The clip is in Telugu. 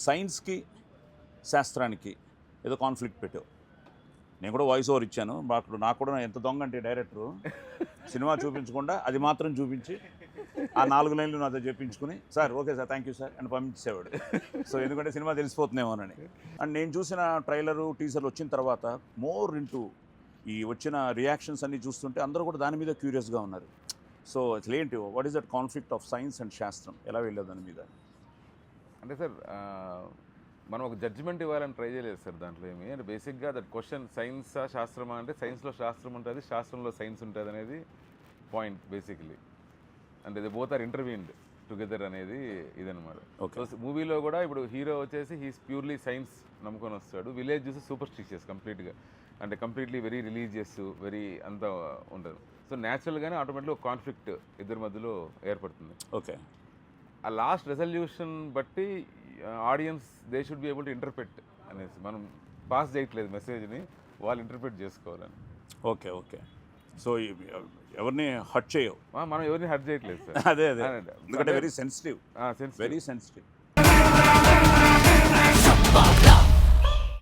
సైన్స్కి శాస్త్రానికి ఏదో కాన్ఫ్లిక్ట్ పెట్టావు. నేను కూడా వాయిస్ ఓవర్ ఇచ్చాను. నాకు కూడా ఎంత దొంగ అంటే డైరెక్టరు సినిమా చూపించకుండా అది మాత్రం చూపించి ఆ 4 లైన్లు నాతో చెప్పించుకుని sir okay sir thank you sir అని పంపించేవాడు. సో ఎందుకంటే సినిమా తెలిసిపోతుందేమోనని. అండ్ నేను చూసిన ట్రైలరు టీజర్లు వచ్చిన తర్వాత మోర్ ఇంటూ ఈ వచ్చిన రియాక్షన్స్ అన్నీ చూస్తుంటే అందరూ కూడా దాని మీద క్యూరియస్గా ఉన్నారు. సో అసలు ఏంటి what is that conflict of science and శాస్త్రం, ఎలా వెళ్ళేది దాని మీద? అంటే సార్ మనం ఒక జడ్జిమెంట్ ఇవ్వాలని ట్రై చేయలేదు సార్ దాంట్లో ఏమి. అంటే బేసిక్గా దట్ క్వశ్చన్ సైన్సా శాస్త్రమా అంటే సైన్స్లో శాస్త్రం ఉంటుంది, శాస్త్రంలో సైన్స్ ఉంటుంది అనేది పాయింట్ బేసిక్లీ. అంటే ది బోత్ ఆర్ ఇంటర్వ్యూన్డ్ టుగెదర్ అనేది ఇదనమాట. సో మూవీలో కూడా ఇప్పుడు హీరో వచ్చేసి హీస్ ప్యూర్లీ సైన్స్ నమ్ముకొని వస్తాడు, విలేజ్ చూసి సూపర్ స్టిషియస్ కంప్లీట్గా, అంటే కంప్లీట్లీ వెరీ రిలీజియస్ వెరీ అంతా ఉంటుంది. సో న్యాచురల్గానే ఆటోమేటిక్గా ఒక కాన్ఫ్లిక్ట్ ఇద్దరి మధ్యలో ఏర్పడుతుంది. ఓకే, ఆ లాస్ట్ రెజల్యూషన్ బట్టి audience they should be able to interpret అనేసి, మనం పాస్ చేయట్లేదు మెసేజ్ని, వాళ్ళు ఇంటర్ప్రెట్ చేసుకోవాలని. Okay okay. సో ఎవరిని హర్ట్ చేయవు, మనం ఎవరిని హర్ట్ చేయట్లేదు సార్. అదే అదే, ఎందుకంటే వెరీ సెన్సిటివ్, వెరీ సెన్సిటివ్.